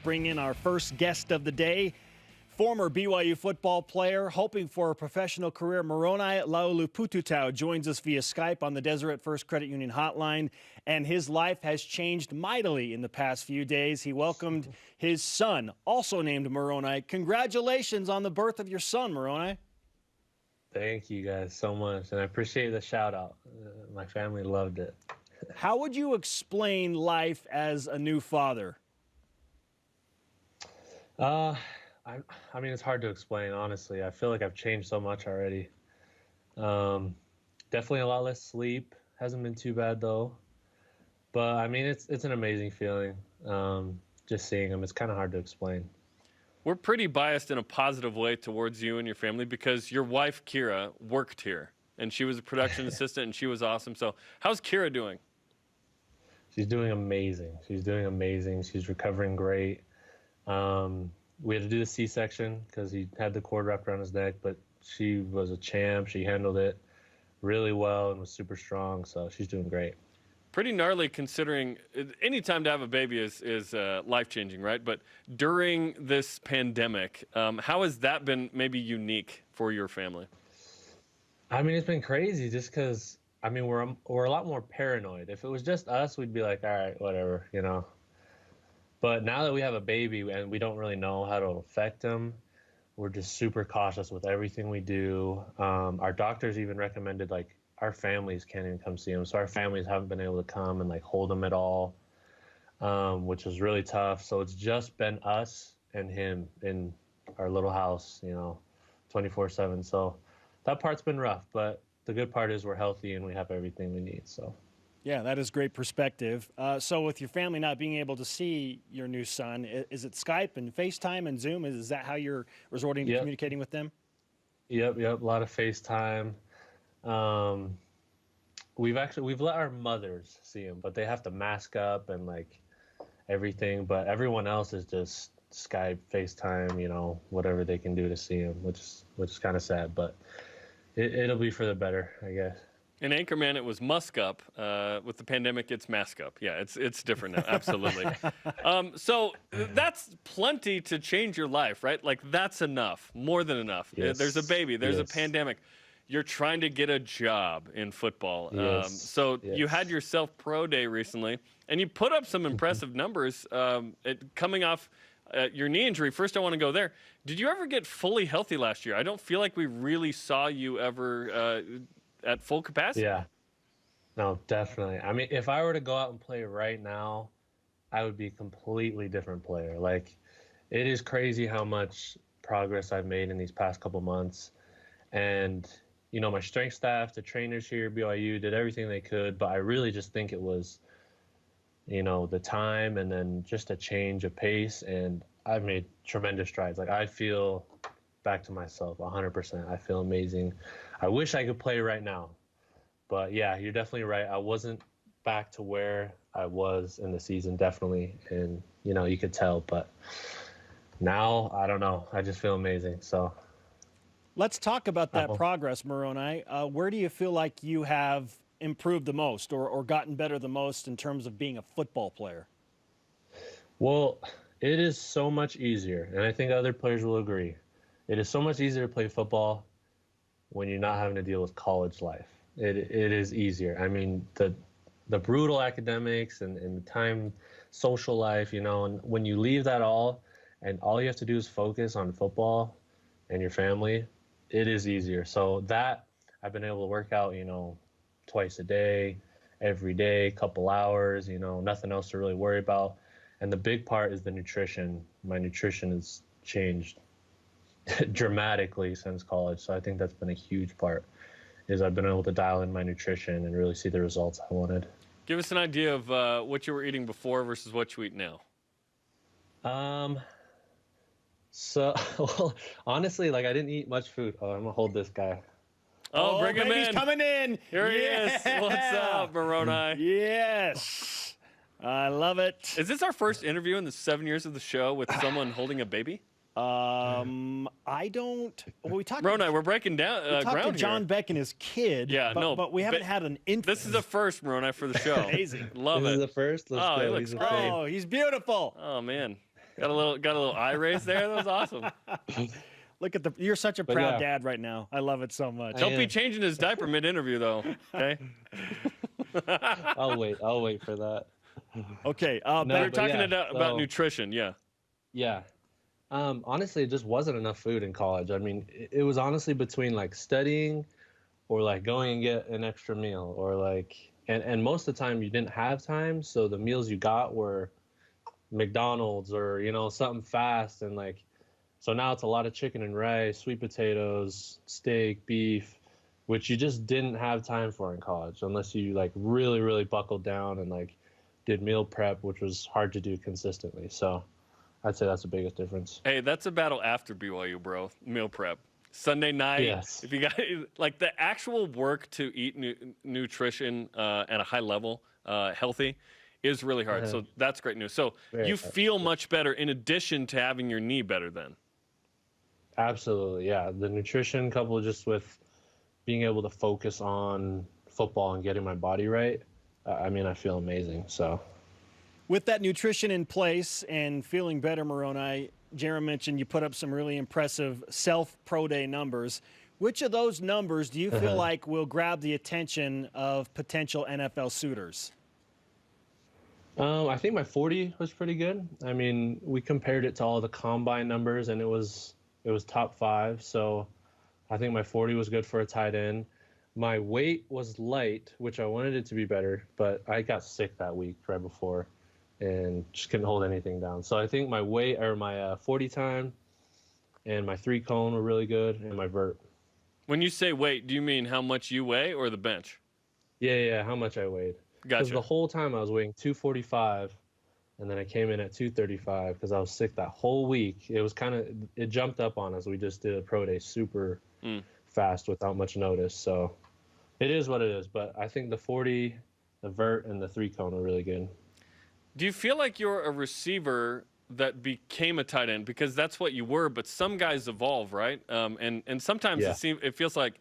bring in our first guest of the day. Former BYU football player, hoping for a professional career, Moroni Laulu-Pututau joins us via Skype on the Deseret First Credit Union hotline, and his life has changed mightily in the past few days. He welcomed his son, also named Moroni. Congratulations on the birth of your son, Moroni. Thank you guys so much, and I appreciate the shout out. My family loved it. How would you explain life as a new father? I mean, it's hard to explain, honestly. I feel like I've changed so much already. Definitely a lot less sleep. Hasn't been too bad, though. But, I mean, it's an amazing feeling, just seeing him. It's kind of hard to explain. We're pretty biased in a positive way towards you and your family because your wife, Kira, worked here. And she was a production assistant, and she was awesome. So how's Kira doing? She's doing amazing. She's doing amazing. She's recovering great. We had to do the C-section because he had the cord wrapped around his neck, but she was a champ. She handled it really well and was super strong, so she's doing great. Pretty gnarly considering any time to have a baby is life-changing, right? But during this pandemic, how has that been maybe unique for your family? I mean, it's been crazy just because, I mean, we're a lot more paranoid. If it was just us, we'd be like, all right, whatever, you know. But now that we have a baby and we don't really know how to affect him, we're just super cautious with everything we do. Our doctors even recommended, like, our families can't even come see him. So our families haven't been able to come and, like, hold him at all, which is really tough. So it's just been us and him in our little house, you know, 24/7. So that part's been rough, but the good part is we're healthy and we have everything we need, so. Yeah, that is great perspective. So with your family not being able to see your new son, is it Skype and FaceTime and Zoom? Is that how you're resorting to communicating with them? Yep, a lot of FaceTime. We've let our mothers see him, but they have to mask up and like everything. But everyone else is just Skype, FaceTime, you know, whatever they can do to see him, which is kind of sad, but it'll be for the better, I guess. In Anchorman, it was musk up. With the pandemic, it's mask up. Yeah, it's different now, absolutely. So that's plenty to change your life, right? Like, that's enough, more than enough. Yes. There's a baby, there's a pandemic. You're trying to get a job in football. You had your self-pro day recently, and you put up some impressive numbers coming off your knee injury. First, I want to go there. Did you ever get fully healthy last year? I don't feel like we really saw you ever at full capacity. Yeah, no, definitely. I mean, if I were to go out and play right now, I would be a completely different player. Like, it is crazy how much progress I've made in these past couple months. And, you know, my strength staff, the trainers here at BYU did everything they could, but I really just think it was, you know, the time and then just a change of pace. And I've made tremendous strides. Like, I feel back to myself 100%. I feel amazing. I wish I could play right now, but yeah, you're definitely right. I wasn't back to where I was in the season, definitely, and you know, you could tell, but now I don't know. I just feel amazing. So let's talk about that progress, Moroni. Where do you feel like you have improved the most or gotten better the most in terms of being a football player? Well, it is so much easier, and I think other players will agree. It is so much easier to play football when you're not having to deal with college life. It is easier. I mean, the brutal academics and the time social life, you know, and when you leave that all and all you have to do is focus on football and your family, it is easier. So that I've been able to work out, you know, twice a day, every day, couple hours, you know, nothing else to really worry about. And the big part is the nutrition. My nutrition has changed dramatically since college, so I think that's been a huge part, is I've been able to dial in my nutrition and really see the results I wanted. Give us an idea of what you were eating before versus what you eat now. So, well, honestly, like, I didn't eat much food. Oh, I'm gonna hold this guy. Oh, bring him in. He's coming in. Here he is. What's up, Moroni? Yes. I love it. Is this our first interview in the 7 years of the show with someone holding a baby? I don't. Well, we talked. Moroni, we're breaking down we talked ground to John here. Beck and his kid. Yeah, but we haven't had an infant. This is a first, Moroni, for the show. Amazing. Love This it. is the first. Let's go. He looks great. Oh, he's beautiful. Oh man. Got a little eye raise there. That was awesome. Look at you're such a proud dad right now. I love it so much. Don't be changing his diaper mid-interview though. Okay. I'll wait for that. Okay. You're talking about nutrition. Yeah. Yeah. Honestly, it just wasn't enough food in college. I mean, it was honestly between like studying or like going and get an extra meal or like, and most of the time you didn't have time. So the meals you got were McDonald's or, something fast. And like, so now it's a lot of chicken and rice, sweet potatoes, steak, beef, which you just didn't have time for in college unless you like really, really buckled down and like did meal prep, which was hard to do consistently. So I'd say that's the biggest difference. Hey, that's a battle after BYU, bro. Meal prep. Sunday night. Yes. If you got like the actual work to eat nutrition at a high level, healthy, is really hard. So that's great news. So you feel much better in addition to having your knee better then. Absolutely, yeah. The nutrition coupled just with being able to focus on football and getting my body right, I mean, I feel amazing. So, with that nutrition in place and feeling better, Moroni, Jarom mentioned you put up some really impressive self-pro day numbers. Which of those numbers do you feel like will grab the attention of potential NFL suitors? I think my 40 was pretty good. I mean, we compared it to all the combine numbers, and it was top 5. So I think my 40 was good for a tight end. My weight was light, which I wanted it to be better, but I got sick that week right before and just couldn't hold anything down. So I think my weight or my 40 time and my 3 cone were really good, and my vert. When you say weight, do you mean how much you weigh or the bench? Yeah, how much I weighed. Gotcha. Because the whole time I was weighing 245, and then I came in at 235 because I was sick that whole week. It was it jumped up on us. We just did a pro day super fast without much notice. So it is what it is. But I think the 40, the vert, and the 3 cone are really good. Do you feel like you're a receiver that became a tight end? Because that's what you were, but some guys evolve, right? And sometimes it feels like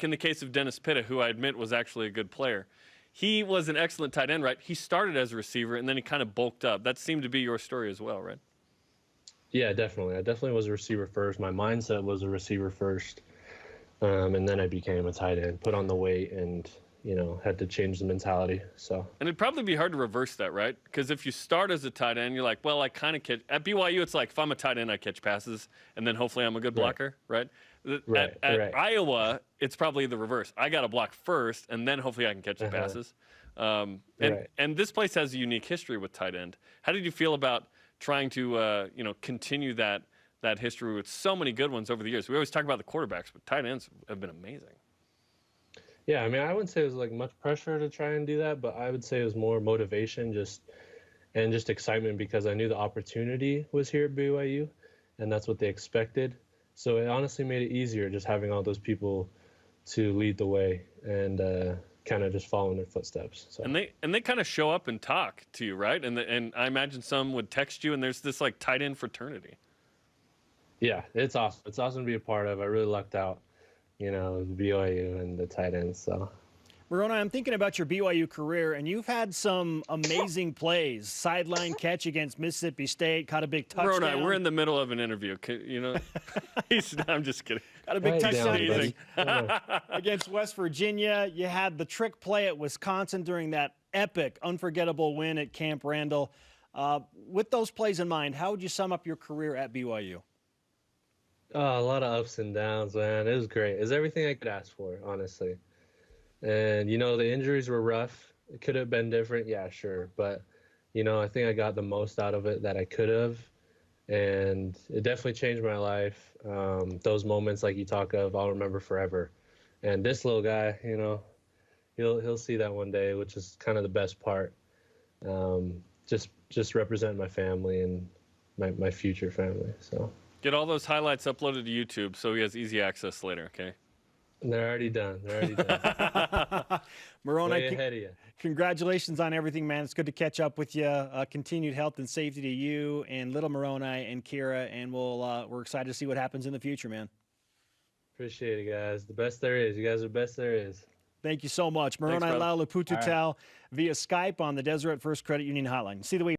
in the case of Dennis Pitta, who I admit was actually a good player. He was an excellent tight end, right? He started as a receiver, and then he kind of bulked up. That seemed to be your story as well, right? Yeah, definitely. I definitely was a receiver first. My mindset was a receiver first, and then I became a tight end, put on the weight, and, had to change the mentality. So. And it'd probably be hard to reverse that, right? Because if you start as a tight end, you're like, well, I kind of catch – at BYU, it's like if I'm a tight end, I catch passes, and then hopefully I'm a good blocker, right? At Iowa, it's probably the reverse. I got to block first, and then hopefully I can catch the passes. And this place has a unique history with tight end. How did you feel about trying to continue that history with so many good ones over the years? We always talk about the quarterbacks, but tight ends have been amazing. Yeah, I mean, I wouldn't say it was like much pressure to try and do that, but I would say it was more motivation, just excitement because I knew the opportunity was here at BYU, and that's what they expected. So it honestly made it easier just having all those people to lead the way and kind of just follow in their footsteps. So. And they kind of show up and talk to you, right? And I imagine some would text you, and there's this like tight end fraternity. Yeah, it's awesome. It's awesome to be a part of. I really lucked out, BYU and the tight ends. So. Moroni, I'm thinking about your BYU career, and you've had some amazing plays. Sideline catch against Mississippi State, caught a big touchdown. Moroni, we're in the middle of an interview. I'm just kidding. Got a big touchdown against West Virginia. You had the trick play at Wisconsin during that epic, unforgettable win at Camp Randall. With those plays in mind, how would you sum up your career at BYU? Oh, a lot of ups and downs, man. It was great. It was everything I could ask for, honestly. And, the injuries were rough. It could have been different. Yeah, sure. But, I think I got the most out of it that I could have. And it definitely changed my life. Those moments like you talk of, I'll remember forever. And this little guy, he'll see that one day, which is kind of the best part. Just represent my family and my future family. So get all those highlights uploaded to YouTube so he has easy access later, okay? They're already done. Moroni, way ahead of you. Congratulations on everything, man. It's good to catch up with you. Continued health and safety to you and little Moroni and Kira, and we're excited to see what happens in the future, man. Appreciate it, guys. The best there is. You guys are the best there is. Thank you so much. Moroni Laulu-Pututau via Skype on the Deseret First Credit Union Hotline. See the way